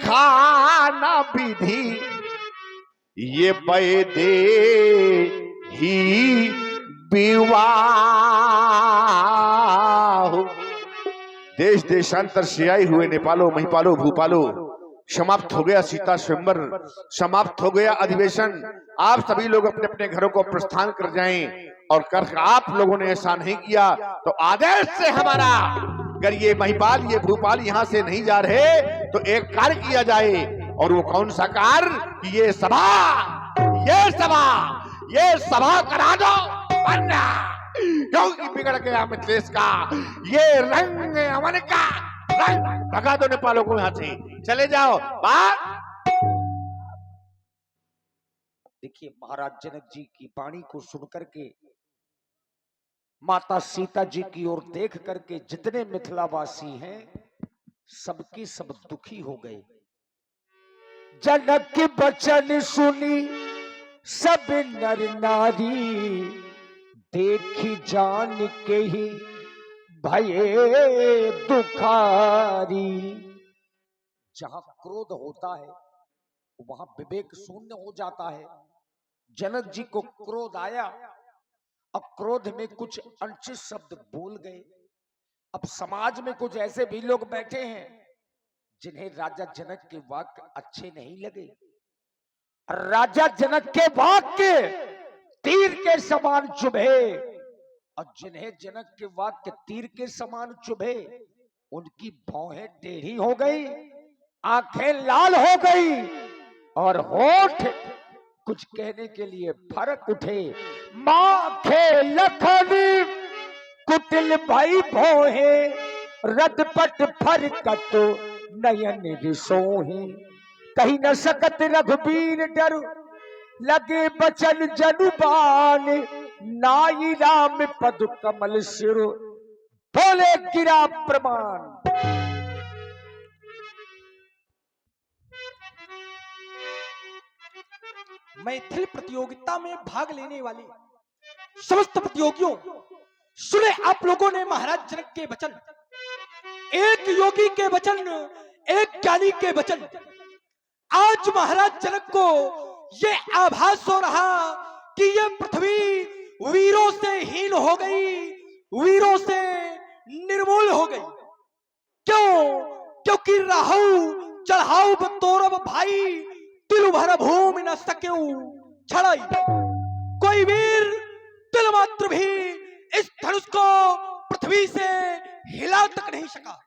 देखा ना विधि ये वैदे ही विवाह। देश देशांतर से आए हुए नेपालो, महिपालो, भूपालो, समाप्त हो गया सीता स्वयंवर, समाप्त हो गया अधिवेशन। आप सभी लोग अपने अपने घरों को प्रस्थान कर जाएं। और कर आप लोगों ने ऐसा नहीं किया तो आदेश से हमारा, अगर ये महिपाल ये भूपाल यहां से नहीं जा रहे तो एक कार्य किया जाए। और वो कौन सा कार्य कि ये सभा करा दो, वरना क्योंकि बिगड़ गया मिथिलेश का ये रंग, अमन का रंग। भगा दो नेपालों को यहां से, चले जाओ बात। देखिए, महाराज जनक जी की वाणी को सुनकर के, माता सीता जी की ओर देख करके जितने मिथिलावासी हैं सबकी सब दुखी हो गए। जनक के वचन सुनी सब नर नारी, देखी जान के ही भये दुखारी। जहां क्रोध होता है वहां विवेक शून्य हो जाता है। जनक जी को क्रोध आया, अब क्रोध में कुछ अनुचित शब्द बोल गए। अब समाज में कुछ ऐसे भी लोग बैठे हैं जिन्हें राजा जनक के वाक्य अच्छे नहीं लगे। राजा जनक के वाक्य तीर के समान चुभे, और जिन्हें जनक के वाक्य तीर के समान चुभे उनकी भौहें टेढ़ी हो गई, आंखें लाल हो गई, और होठ कुछ कहने के लिए फरक उठे। माखे लखनी कुटिल भाई भोहे, रदपट फरकत नयन रिसोही। कहीं न सकत रघुबीर डर, लगे बचन जनुबान। नाई राम पद कमल सिर, बोले गिरा प्रमाण। मैथिल प्रतियोगिता में भाग लेने वाले समस्त प्रतियोगियों, सुने आप लोगों ने महाराज जनक के वचन, एक योगी के वचन, एक ज्ञानी के वचन। आज महाराज जनक को यह आभास हो रहा कि यह पृथ्वी वीरों से हीन हो गई, वीरों से निर्मूल हो गई। क्यों? क्योंकि राहु चढ़ाऊ बतौरब भाई, तिल भर भूमि न सक्यो छड़ाई। कोई वीर तिल मात्र भी इस धनुष को पृथ्वी से हिला तक नहीं सका।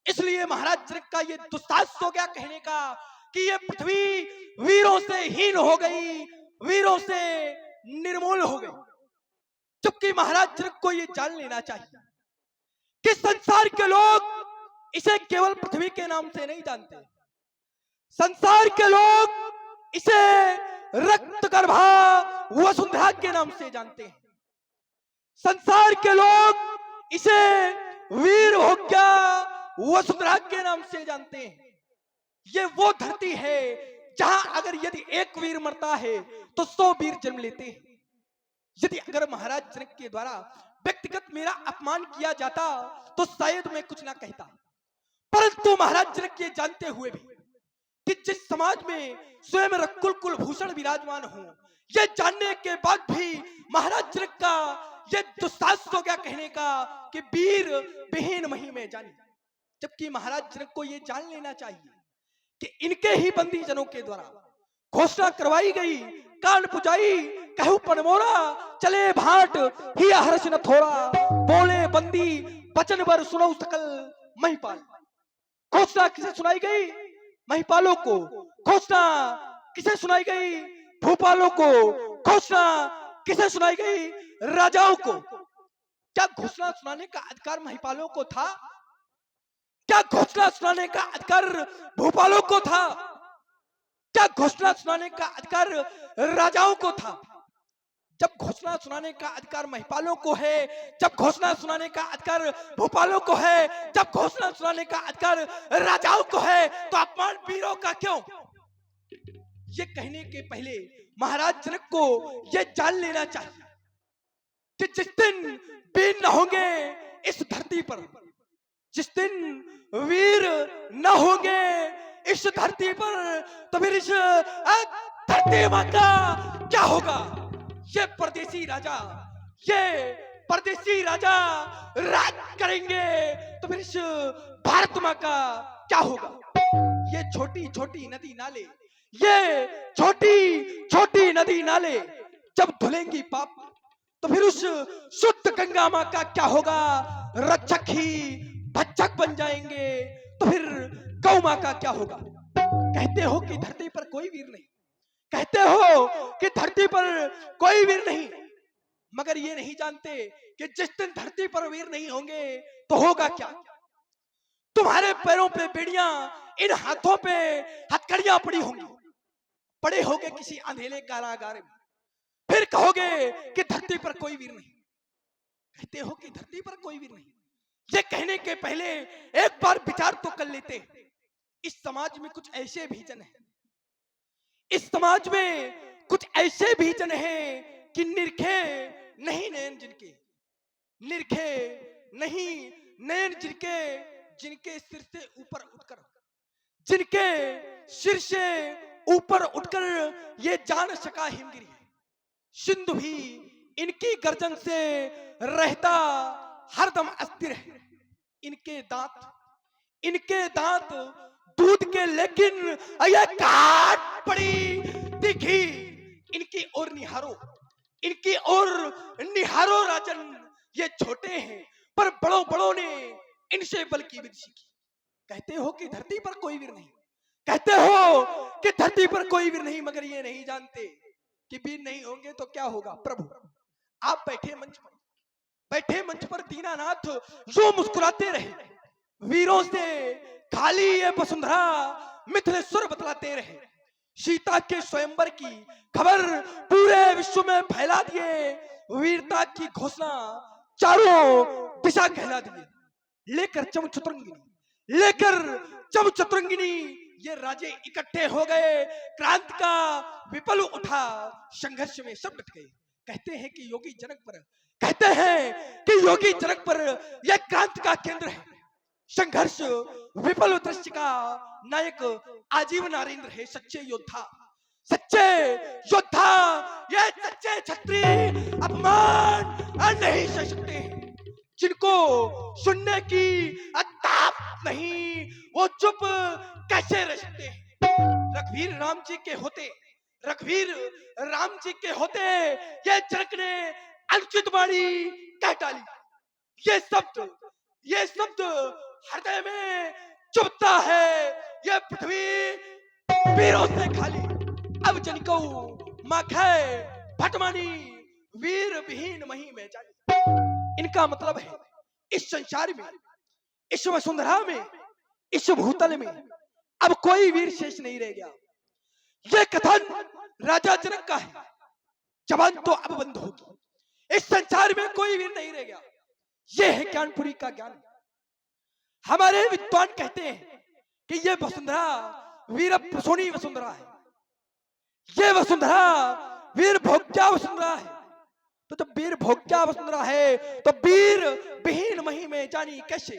इसलिए महाराज जनक का ये दुस्साहस हो गया कहने का कि ये पृथ्वी वीरों से हीन हो गई, वीरों से निर्मूल हो गई। जबकि महाराज जनक को ये जान लेना चाहिए कि संसार के लोग इसे केवल पृथ्वी के नाम से नहीं जानते। संसार के लोग इसे रक्त गर्भा वसुंधरा के नाम से जानते हैं। संसार के लोग इसे वीर भोग्या वसुंधरा के नाम से जानते हैं। ये वो धरती है जहां अगर यदि एक वीर मरता है तो 100 वीर जन्म लेते हैं। यदि अगर महाराज जनक के द्वारा व्यक्तिगत मेरा अपमान किया जाता तो शायद मैं कुछ ना कहता, परंतु महाराज जनक ये जानते हुए भी कि जिस समाज में स्वयं रकुल कुलभूषण विराजमान हो, ये जानने के बाद भी महाराज जनक का ये दुस्साहस हो गया कहने का कि वीर विहीन मही में जानी। जबकि महाराज जनक को ये जान लेना चाहिए कि इनके ही बंदी जनों के द्वारा घोषणा करवाई गई, कान पुजाई कहू पनमोरा, चले भाट ही हर्ष न थोड़ा। बोले बंदी बचन बर सुनो सकल महिपाल। घोषणा किसे सुनाई गई? महिपालों को। घोषणा किसे सुनाई गई? भूपालों को। घोषणा किसे सुनाई गई? राजाओं को। क्या घोषणा सुनाने का अधिकार महिपालों को था? क्या घोषणा सुनाने का अधिकार भूपालों को था? क्या घोषणा सुनाने का अधिकार राजाओं को था? जब घोषणा सुनाने का अधिकार महिपालों को है, जब घोषणा सुनाने का अधिकार भूपालों को है, जब घोषणा सुनाने का अधिकार राजाओं को है, तो अपमान वीरों का क्यों? ये कहने के पहले महाराज जनक को ये जान लेना चाहिए कि जिस दिन वीर न होंगे इस धरती पर, जिस दिन वीर न होंगे इस धरती पर, तो फिर इस धरती माँ का क्या होगा? ये परदेसी राजा राज करेंगे, तो फिर इस भारत माँ का क्या होगा? ये छोटी छोटी नदी नाले, ये छोटी छोटी नदी नाले जब धुलेंगी पाप, तो फिर उस शुद्ध गंगा माँ का क्या होगा? रक्षक ही भक्षक बन जाएंगे, तो फिर गौ माँ का क्या होगा? कहते हो कि धरती पर कोई वीर नहीं, कहते हो कि धरती पर कोई वीर नहीं, मगर ये नहीं जानते कि जिस दिन धरती पर वीर नहीं होंगे तो होगा क्या? तुम्हारे पैरों पे बेड़ियां, इन हाथों पे हथकड़ियां पड़ी होंगी, पड़े होगे किसी अंधेरे कारागार में, फिर कहोगे कि धरती पर कोई वीर नहीं। कहते हो कि धरती पर कोई वीर नहीं, ये कहने के पहले एक बार विचार तो कर लेते। इस समाज में कुछ ऐसे भी जन हैं, इस समाज में कुछ ऐसे भी जन हैं कि निरखे नहीं नयन जिनके, निरखे नहीं नयन जिनके, जिनके सिर से ऊपर उठकर, जिनके सिर से ऊपर उठकर ये जान सका हिमगिरी है, सिंधु भी इनकी गर्जन से रहता हरदम अस्थिर है। इनके दांत दूध के, लेकिन ये काट पड़ी दिखी, इनकी ओर निहारो राजन, ये छोटे हैं पर बड़ों बड़ों ने इनसे बल की विधि सीखी। कहते हो कि धरती पर कोई वीर नहीं, कहते हो कि धरती पर कोई वीर नहीं, मगर ये नहीं जानते कि वीर नहीं होंगे तो क्या होगा। प्रभु आप बैठे मंच पर दीनानाथ जो मुस्कुराते रहे, वीरों से खाली ये वसुंधरा मिथिलेश्वर बतलाते रहे, सीता के स्वयंवर की खबर पूरे विश्व में फैला दिए, वीरता की घोषणा चारों दिशा कहला दिए। लेकर चम चतुरंगिनी ये राजे इकट्ठे हो गए, क्रांति का विपल उठा, संघर्ष में सब डट गए। कहते हैं कि योगी जनक पर यह क्रांति का केंद्र है, संघर्ष विपल दृश्य का नायक आजीव नरेंद्र है। सच्चे योद्धा ये सच्चे क्षत्रिय अपमान नहीं सह सकते, जिनको सुनने की ताकत नहीं, वो चुप कैसे रह सकते हैं। रघुवीर राम जी के होते ये जनक ने अनुचित वाणी कह डाली, ये शब्द हृदय में चुभता है, ये पृथ्वी वीरों से खाली। अब जनिको माखे भटमानी, वीर विहीन मही में जानी। इनका मतलब है इस संसार में, इस वसुंधरा में, इस भूतल में अब कोई वीर शेष नहीं रह गया। यह कथन राजा जनक का है, जबान तो अब बंद होगी। इस संसार में कोई वीर नहीं रह गया। यह है ज्ञानपुरी का ज्ञान। हमारे विद्वान कहते हैं कि यह वसुंधरा वीर प्रसूनी वसुंधरा है, यह वसुंधरा वीर भोग्या वसुंधरा है। तो जब वीर भोग्या वसुंधरा है तो वीर विहीन मही में जानी कैसे?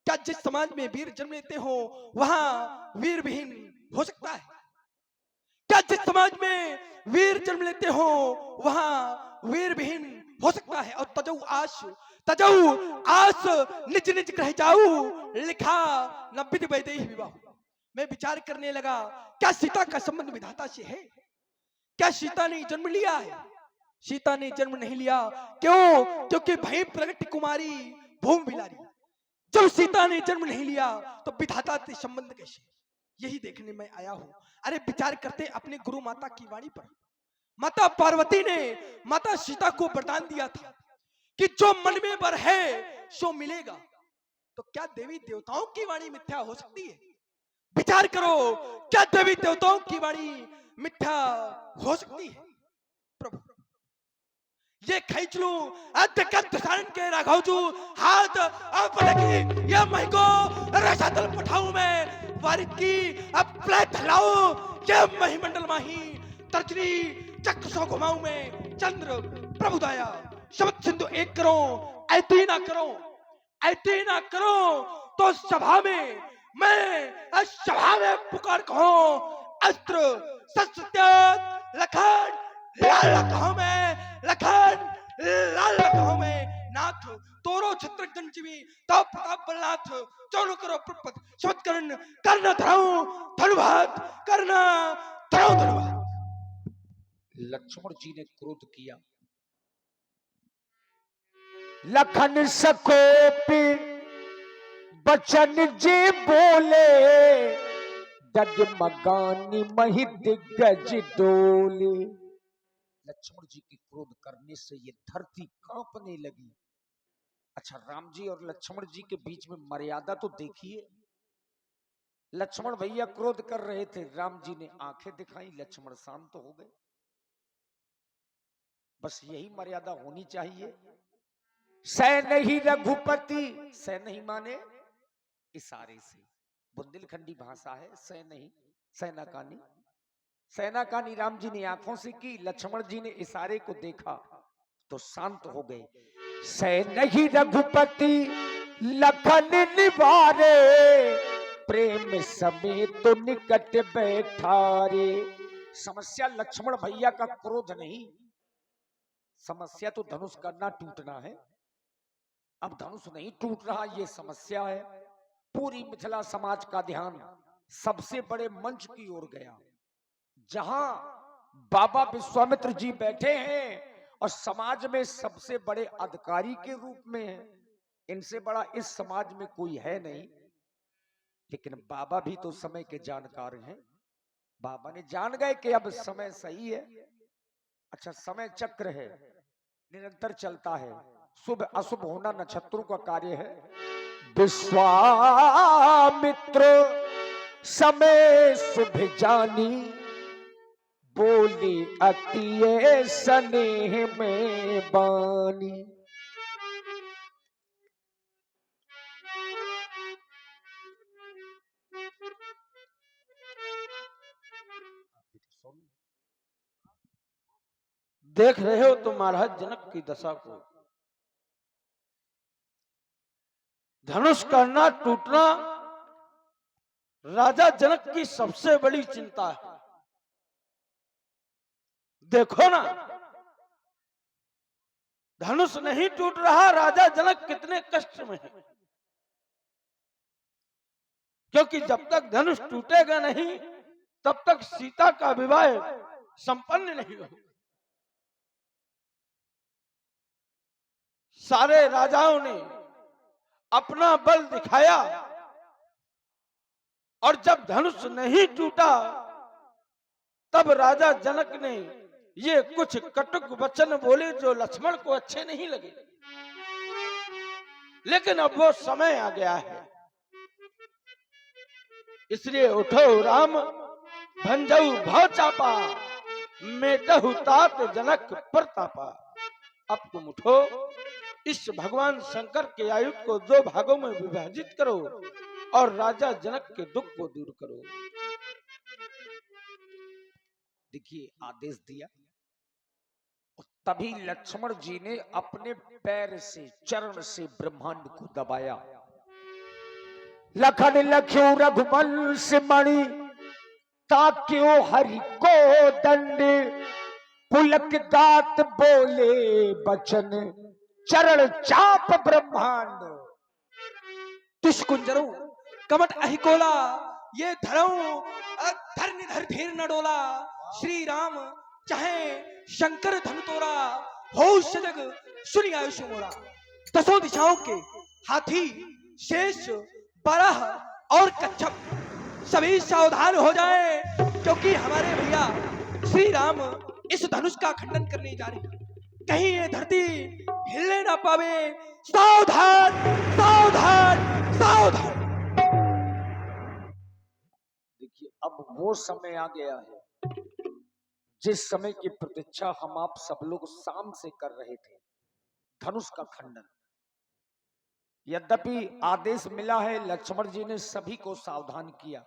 क्या जिस समाज में वीर जन्म लेते हो वहां वीर विहीन हो सकता है? क्या जिस समाज में वीर जन्म लेते हो वहां वीर विहीन हो सकता है? और तजऊ आस निज निज ग्रह जाऊ, लिखा न विधि वैदेही विवाह। मैं विचार करने लगा, क्या सीता का संबंध विधाता से है? क्या सीता ने जन्म लिया है? सीता ने जन्म नहीं लिया। क्यों? क्योंकि भई प्रगति कुमारी भूमि बिलारी। जब सीता ने जन्म नहीं लिया तो विधाता से संबंध कैसे? यही देखने में आया हूं। अरे विचार करते अपने गुरु माता की वाणी पर। माता पार्वती ने माता सीता को वरदान दिया था कि जो मन में वर है सो मिलेगा। तो क्या देवी देवताओं की वाणी मिथ्या हो सकती है? विचार करो, क्या देवी देवताओं की वाणी मिथ्या हो सकती है? प्रभु ये खींच लूं के राघवजू हाथ अपने ये मैं को रसातल पठाऊं मैं वारिद की अब प्लेट लाओ ये महिमंडल माही तर्जनी चक्र सो घुमाऊं मैं चंद्र प्रभुदाया शब्द सिंधु एक करो ऐती ना करो तो सभा में मैं इस सभा में पुकार कहूं, अस्त्र शस्त्र त्याग, लखन लाल कहूं मैं, लखन लाल कहूं मैं। नाथ तोरो छत्रगन जीवी तो प्रताप बलनाथ, चोलो करो प्रपत शब्द करण, करना धराऊं धनुभात, करना धराऊं धनुभात। लक्ष्मण जी ने क्रोध किया। लखन सकोपी बचन जी बोले, डगमगानी मही दिग्गज डोले। लक्ष्मण जी के क्रोध करने से ये धरती कांपने लगी। अच्छा, राम जी और लक्ष्मण जी के बीच में मर्यादा तो देखिए। लक्ष्मण भैया क्रोध कर रहे थे, राम जी ने आंखें दिखाई, लक्ष्मण शांत हो गए। बस यही मर्यादा होनी चाहिए। सह नहीं रघुपति, सह नहीं माने इशारे से, बुंदेलखंडी भाषा है सह नहीं, सेनाकानी। सेनाकानी राम जी ने आंखों से की, लक्ष्मण जी ने इशारे को देखा तो शांत हो गए। सह नहीं रघुपति लखन निवारे, प्रेम समेत तो निकट बैठारे। समस्या लक्ष्मण भैया का क्रोध नहीं, समस्या तो धनुष का ना टूटना है। अब धनुष नहीं टूट रहा, ये समस्या है। पूरी मिथिला समाज का ध्यान सबसे बड़े मंच की ओर गया, जहां बाबा विश्वामित्र जी बैठे हैं और समाज में सबसे बड़े अधिकारी के रूप में हैं। इनसे बड़ा इस समाज में कोई है नहीं। लेकिन बाबा भी तो समय के जानकार हैं। बाबा ने जान गए कि अब समय सही है। अच्छा, समय चक्र है, निरंतर चलता है। शुभ अशुभ होना नक्षत्रों का कार्य है। विश्वामित्र समय शुभ जानी, बोली अति स्नेह में बानी। देख रहे हो तो महाराज जनक की दशा को। धनुष करना टूटना राजा जनक की सबसे बड़ी चिंता है। देखो ना, धनुष नहीं टूट रहा, राजा जनक कितने कष्ट में है। क्योंकि जब तक धनुष टूटेगा नहीं तब तक सीता का विवाह संपन्न नहीं होगा। सारे राजाओं ने अपना बल दिखाया और जब धनुष नहीं टूटा तब राजा जनक ने ये कुछ कटुक वचन बोले जो लक्ष्मण को अच्छे नहीं लगे। लेकिन अब वो समय आ गया है, इसलिए उठो राम भंजऊ भव चापा, मेटहु तात जनक प्रतापा। अब तुम उठो, इस भगवान शंकर के आयुध को 2 भागों में विभाजित करो और राजा जनक के दुख को दूर करो। देखिए, आदेश दिया। तभी लक्ष्मण जी ने अपने पैर से, चरण से ब्रह्मांड को दबाया। लखन लख्यो रघुवंश मणि, ताक्यो हरि को दंड, पुलक गात बोले बचन, चरण चाप ब्रह्मांड। दुष्कुंजरो कमट अहिकोला, ये धरऊं धरनी धर धीर न डोला। श्री राम चाहे शंकर धन तोरा, हो सजग सुनि आयुष मोरा। 10 दिशाओं के हाथी, शेष, बराह और कच्छप सभी सावधान हो जाएं, क्योंकि हमारे भैया श्री राम इस धनुष का खंडन करने जा रहे हैं। कहीं ये धरती हिलने ना पावे। सावधान सावधान सावधान। देखिए, अब वो समय आ गया है जिस समय की प्रतीक्षा हम आप सब लोग शाम से कर रहे थे, धनुष का खंडन। यद्यपि आदेश मिला है, लक्ष्मण जी ने सभी को सावधान किया।